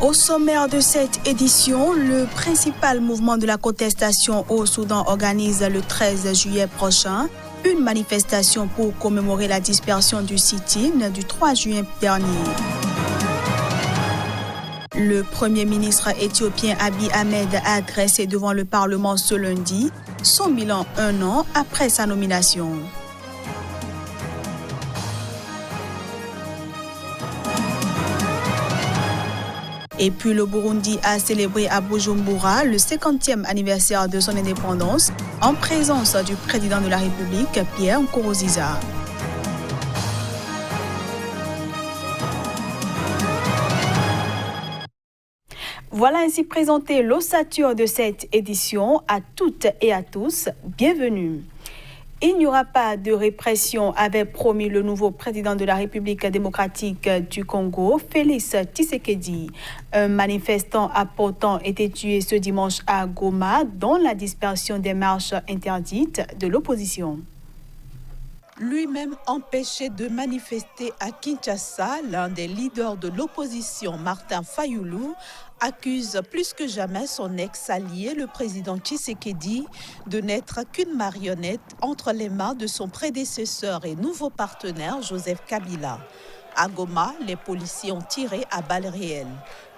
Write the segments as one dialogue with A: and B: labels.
A: Au sommaire de cette édition, le principal mouvement de la contestation au Soudan organise le 13 juillet prochain une manifestation pour commémorer la dispersion du sit-in du 3 juin dernier. Le Premier ministre éthiopien Abiy Ahmed a adressé devant le Parlement ce lundi son bilan un an après sa nomination. Et puis le Burundi a célébré à Bujumbura le 50e anniversaire de son indépendance en présence du président de la République, Pierre Nkurunziza. Voilà ainsi présenté l'ossature de cette édition. À toutes et à tous, bienvenue. Il n'y aura pas de répression, avait promis le nouveau président de la République démocratique du Congo, Félix Tshisekedi. Un manifestant a pourtant été tué ce dimanche à Goma, dans la dispersion des marches interdites de l'opposition.
B: Lui-même empêché de manifester à Kinshasa, l'un des leaders de l'opposition, Martin Fayulu, accuse plus que jamais son ex-allié, le président Tshisekedi, de n'être qu'une marionnette entre les mains de son prédécesseur et nouveau partenaire, Joseph Kabila. À Goma, les policiers ont tiré à balles réelles.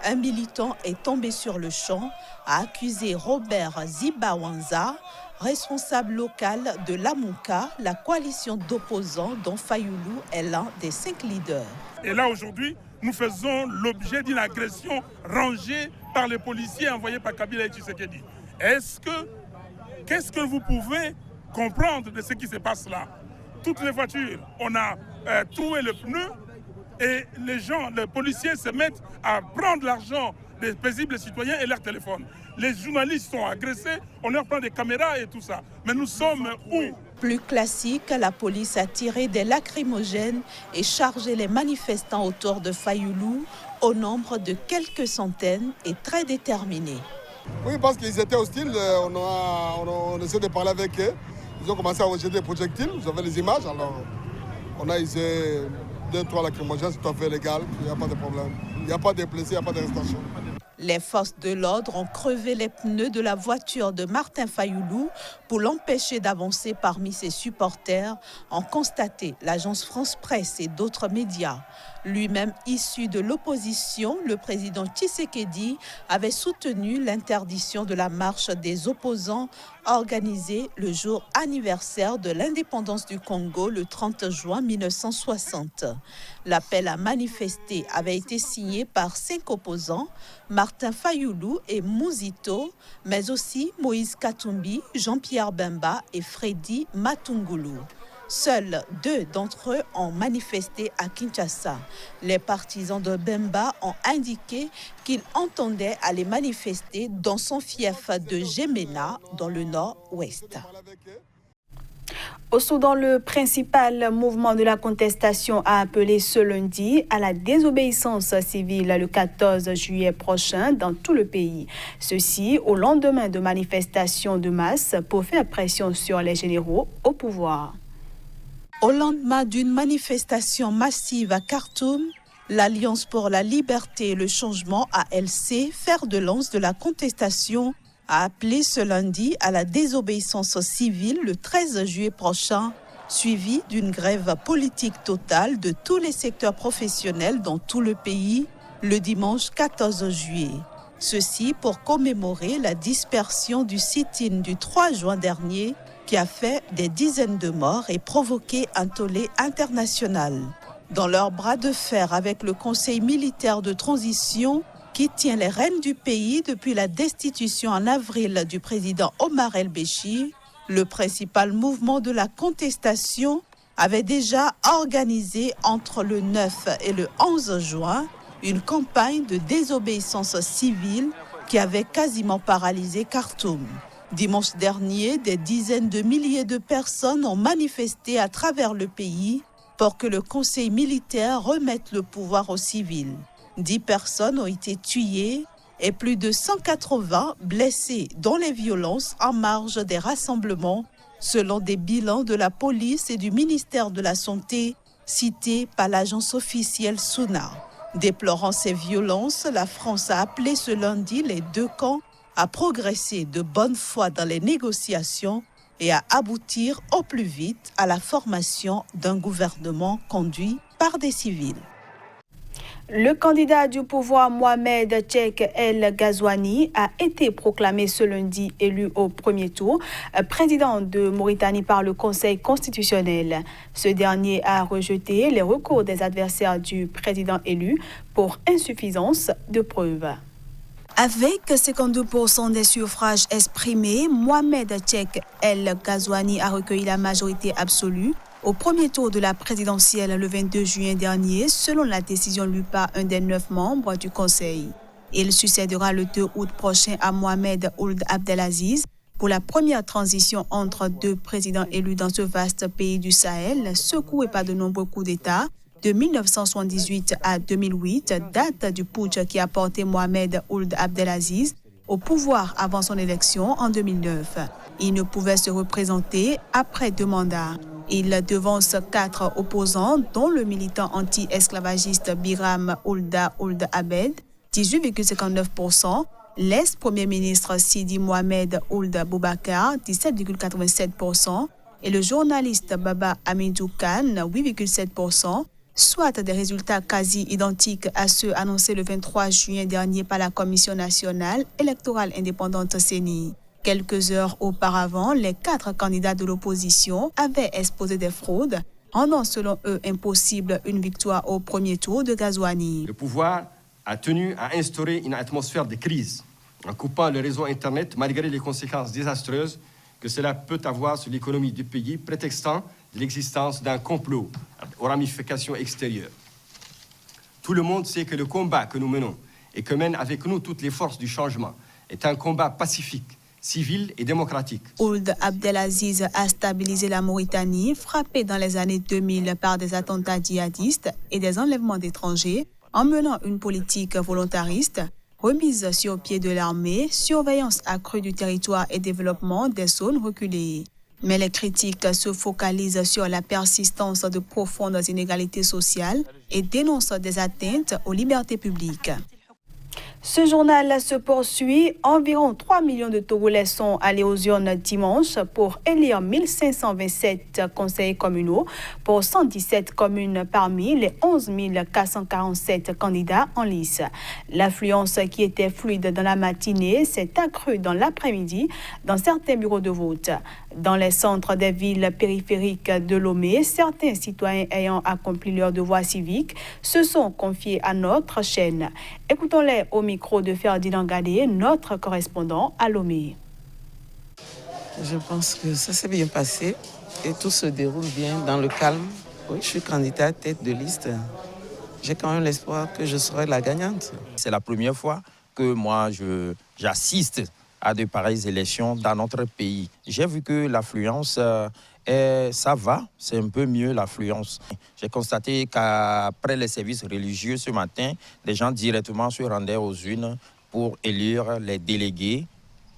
B: Un militant est tombé sur le champ, a accusé Robert Zibawanza, responsable local de l'Amouka, la coalition d'opposants dont Fayulu est l'un des 5 leaders.
C: Et là aujourd'hui, nous faisons l'objet d'une agression rangée par les policiers envoyés par Kabila et Tshisekedi. Qu'est-ce que vous pouvez comprendre de ce qui se passe là? Toutes les voitures, on a troué le pneu et les policiers se mettent à prendre l'argent des paisibles citoyens et leurs téléphones. Les journalistes sont agressés, on leur prend des caméras et tout ça. Mais nous sommes où?
B: Plus classique, la police a tiré des lacrymogènes et chargé les manifestants autour de Fayulu au nombre de quelques centaines et très déterminés.
D: Oui, parce qu'ils étaient hostiles, on essaie de parler avec eux. Ils ont commencé à rejeter des projectiles, vous avez les images, alors on a usé 2-3 lacrymogènes, c'est tout à fait légal, il n'y a pas de problème. Il n'y a pas de blessés, il n'y a pas d'arrestation.
B: Les forces de l'ordre ont crevé les pneus de la voiture de Martin Fayulu pour l'empêcher d'avancer parmi ses supporters, ont constaté l'agence France Presse et d'autres médias. Lui-même issu de l'opposition, le président Tshisekedi avait soutenu l'interdiction de la marche des opposants organisée le jour anniversaire de l'indépendance du Congo le 30 juin 1960. L'appel à manifester avait été signé par 5 opposants, Martin Fayulu et Mouzito, mais aussi Moïse Katumbi, Jean-Pierre Bemba et Freddy Matungulu. Seuls 2 d'entre eux ont manifesté à Kinshasa. Les partisans de Bemba ont indiqué qu'ils entendaient aller manifester dans son fief de Gemena, dans le nord-ouest.
A: Au Soudan, le principal mouvement de la contestation a appelé ce lundi à la désobéissance civile le 14 juillet prochain dans tout le pays. Ceci au lendemain de manifestations de masse pour faire pression sur les généraux au pouvoir.
B: Au lendemain d'une manifestation massive à Khartoum, l'Alliance pour la liberté et le changement ALC, fer de lance de la contestation, a appelé ce lundi à la désobéissance civile le 13 juillet prochain, suivi d'une grève politique totale de tous les secteurs professionnels dans tout le pays le dimanche 14 juillet. Ceci pour commémorer la dispersion du sit-in du 3 juin dernier qui a fait des dizaines de morts et provoqué un tollé international. Dans leur bras de fer avec le Conseil militaire de transition qui tient les rênes du pays depuis la destitution en avril du président Omar el-Béchir, le principal mouvement de la contestation avait déjà organisé entre le 9 et le 11 juin une campagne de désobéissance civile qui avait quasiment paralysé Khartoum. Dimanche dernier, des dizaines de milliers de personnes ont manifesté à travers le pays pour que le Conseil militaire remette le pouvoir aux civils. 10 personnes ont été tuées et plus de 180 blessées dans les violences en marge des rassemblements, selon des bilans de la police et du ministère de la Santé cités par l'agence officielle SUNA. Déplorant ces violences, la France a appelé ce lundi les deux camps à progresser de bonne foi dans les négociations et à aboutir au plus vite à la formation d'un gouvernement conduit par des civils.
A: Le candidat du pouvoir Mohamed Cheikh El Ghazouani a été proclamé ce lundi élu au premier tour président de Mauritanie par le Conseil constitutionnel. Ce dernier a rejeté les recours des adversaires du président élu pour insuffisance de preuves. Avec 52% des suffrages exprimés, Mohamed Cheikh El Ghazouani a recueilli la majorité absolue au premier tour de la présidentielle le 22 juin dernier, selon la décision lue par un des 9 membres du Conseil. Il succédera le 2 août prochain à Mohamed Ould Abdelaziz pour la première transition entre deux présidents élus dans ce vaste pays du Sahel, secoué par de nombreux coups d'État. De 1978 à 2008, date du putsch qui a porté Mohamed Ould Abdelaziz au pouvoir avant son élection en 2009. Il ne pouvait se représenter après 2 mandats. Il devance 4 opposants, dont le militant anti-esclavagiste Biram Oulda Ould Abed, 18,59%, l'ex-premier ministre Sidi Mohamed Ould Boubacar, 17,87%, et le journaliste Baba Hamidou Khan, 8,7%, soit des résultats quasi identiques à ceux annoncés le 23 juin dernier par la Commission nationale électorale indépendante CENI. Quelques heures auparavant, les 4 candidats de l'opposition avaient exposé des fraudes, rendant selon eux impossible une victoire au premier tour de Ghazouani.
E: Le pouvoir a tenu à instaurer une atmosphère de crise en coupant le réseau Internet malgré les conséquences désastreuses que cela peut avoir sur l'économie du pays, prétextant l'existence d'un complot aux ramifications extérieures. Tout le monde sait que le combat que nous menons et que mènent avec nous toutes les forces du changement est un combat pacifique, civil et démocratique.
A: Ould Abdelaziz a stabilisé la Mauritanie, frappée dans les années 2000 par des attentats djihadistes et des enlèvements d'étrangers, en menant une politique volontariste, remise sur pied de l'armée, surveillance accrue du territoire et développement des zones reculées. Mais les critiques se focalisent sur la persistance de profondes inégalités sociales et dénoncent des atteintes aux libertés publiques. Ce journal se poursuit. Environ 3 millions de Togolais sont allés aux urnes dimanche pour élire 1527 conseillers communaux pour 117 communes parmi les 11 447 candidats en lice. L'affluence qui était fluide dans la matinée s'est accrue dans l'après-midi dans certains bureaux de vote. Dans les centres des villes périphériques de Lomé, certains citoyens ayant accompli leur devoir civique se sont confiés à notre chaîne. Écoutons-les au micro de Ferdinand Gadé, notre correspondant à Lomé.
F: Je pense que ça s'est bien passé et tout se déroule bien dans le calme. Oui, je suis candidate tête de liste. J'ai quand même l'espoir que je serai la gagnante.
G: C'est la première fois que moi j'assiste à de pareilles élections dans notre pays. J'ai vu que l'affluence, ça va, c'est un peu mieux l'affluence. J'ai constaté qu'après les services religieux ce matin, les gens directement se rendaient aux urnes pour élire les délégués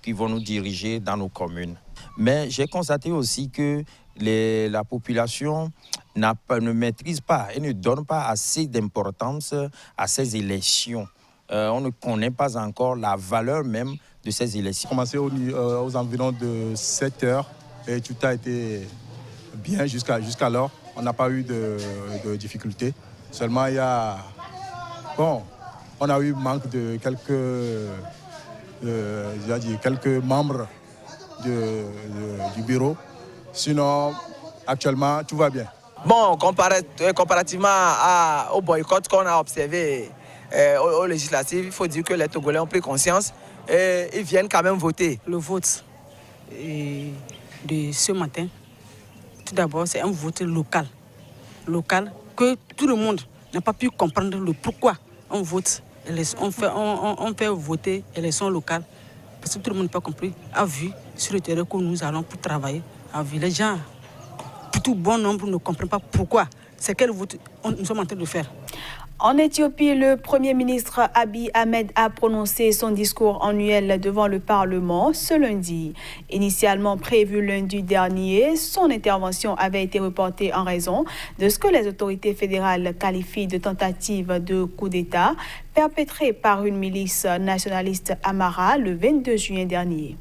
G: qui vont nous diriger dans nos communes. Mais j'ai constaté aussi que la population ne maîtrise pas et ne donne pas assez d'importance à ces élections. On ne connaît pas encore la valeur même de ces élections.
H: On a commencé aux environs de 7 heures et tout a été bien jusqu'alors. On n'a pas eu de difficultés. Seulement, on a eu manque de quelques membres du bureau. Sinon, actuellement, tout va bien.
F: Bon, comparativement au boycott qu'on a observé aux législatives, il faut dire que les Togolais ont pris conscience et ils viennent quand même voter.
I: Le vote de ce matin, tout d'abord, c'est un vote local. Local que tout le monde n'a pas pu comprendre le pourquoi on vote. On fait voter élections locales parce que tout le monde n'a pas compris, a vu sur le terrain que nous allons pour travailler, a vu les gens. Tout bon nombre ne comprennent pas pourquoi. C'est quel vote nous sommes en train de faire.
A: En Éthiopie, le Premier ministre Abiy Ahmed a prononcé son discours annuel devant le Parlement ce lundi. Initialement prévu lundi dernier, son intervention avait été reportée en raison de ce que les autorités fédérales qualifient de tentative de coup d'État perpétrée par une milice nationaliste Amhara le 22 juin dernier.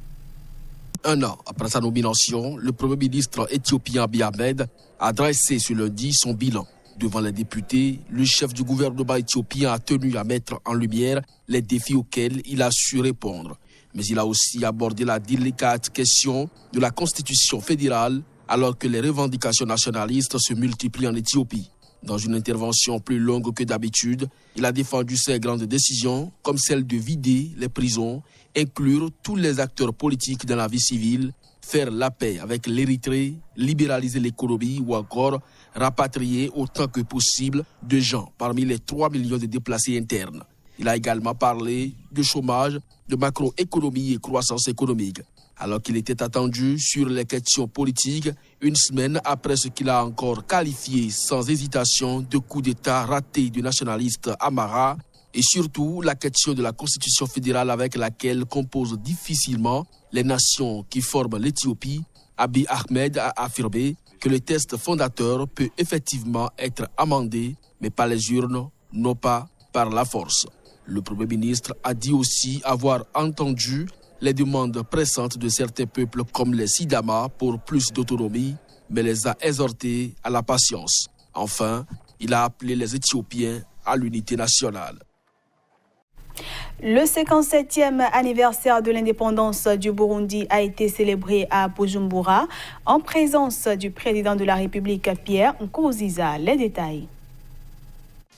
J: Un an après sa nomination, le Premier ministre éthiopien Abiy Ahmed a dressé ce lundi son bilan. Devant les députés, le chef du gouvernement éthiopien a tenu à mettre en lumière les défis auxquels il a su répondre. Mais il a aussi abordé la délicate question de la constitution fédérale alors que les revendications nationalistes se multiplient en Éthiopie. Dans une intervention plus longue que d'habitude, il a défendu ses grandes décisions comme celle de vider les prisons, inclure tous les acteurs politiques dans la vie civile, faire la paix avec l'Érythrée, libéraliser l'économie ou encore rapatrier autant que possible de gens parmi les 3 millions de déplacés internes. Il a également parlé de chômage, de macroéconomie et croissance économique. Alors qu'il était attendu sur les questions politiques, une semaine après ce qu'il a encore qualifié sans hésitation de coup d'État raté du nationaliste Amhara, et surtout la question de la constitution fédérale avec laquelle composent difficilement les nations qui forment l'Éthiopie, Abiy Ahmed a affirmé que le texte fondateur peut effectivement être amendé, mais par les urnes, non pas par la force. Le Premier ministre a dit aussi avoir entendu les demandes pressantes de certains peuples comme les Sidama pour plus d'autonomie, mais les a exhortés à la patience. Enfin, il a appelé les Éthiopiens à l'unité nationale.
A: Le 57e anniversaire de l'indépendance du Burundi a été célébré à Bujumbura en présence du président de la République Pierre Nkurunziza. Les détails.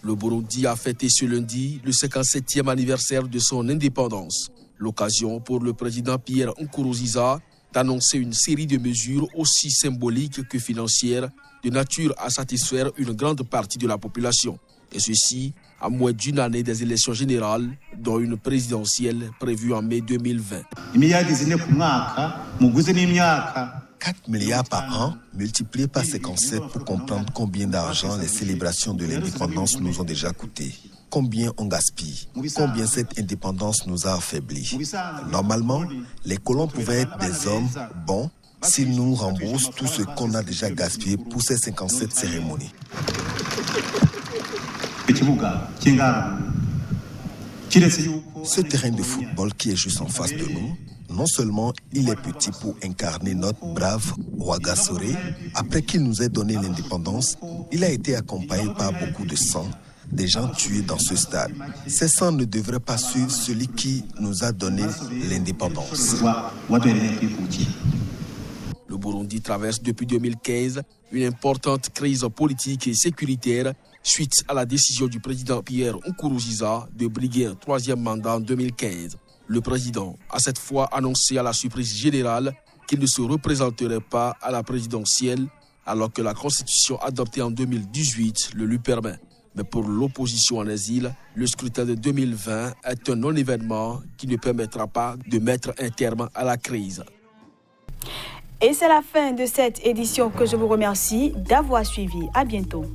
J: Le Burundi a fêté ce lundi le 57e anniversaire de son indépendance. L'occasion pour le président Pierre Nkurunziza d'annoncer une série de mesures aussi symboliques que financières de nature à satisfaire une grande partie de la population. Et ceci à moins d'une année des élections générales, dont une présidentielle prévue en mai 2020.
K: 4 milliards par an, multipliés par 57 pour comprendre combien d'argent les célébrations de l'indépendance nous ont déjà coûté. Combien on gaspille, combien cette indépendance nous a affaiblis. Normalement, les colons pouvaient être des hommes bons s'ils nous remboursent tout ce qu'on a déjà gaspillé pour ces 57 cérémonies. Ce terrain de football qui est juste en face de nous, non seulement il est petit pour incarner notre brave Rwagasore, après qu'il nous ait donné l'indépendance, il a été accompagné par beaucoup de sang, des gens tués dans ce stade. Ces sangs ne devraient pas suivre celui qui nous a donné l'indépendance.
J: Le Burundi traverse depuis 2015 une importante crise politique et sécuritaire suite à la décision du président Pierre Nkurunziza de briguer un troisième mandat en 2015. Le président a cette fois annoncé à la surprise générale qu'il ne se représenterait pas à la présidentielle alors que la constitution adoptée en 2018 le lui permet. Mais pour l'opposition en exil, le scrutin de 2020 est un non-événement qui ne permettra pas de mettre un terme à la crise.
A: Et c'est la fin de cette édition que je vous remercie d'avoir suivi. À bientôt.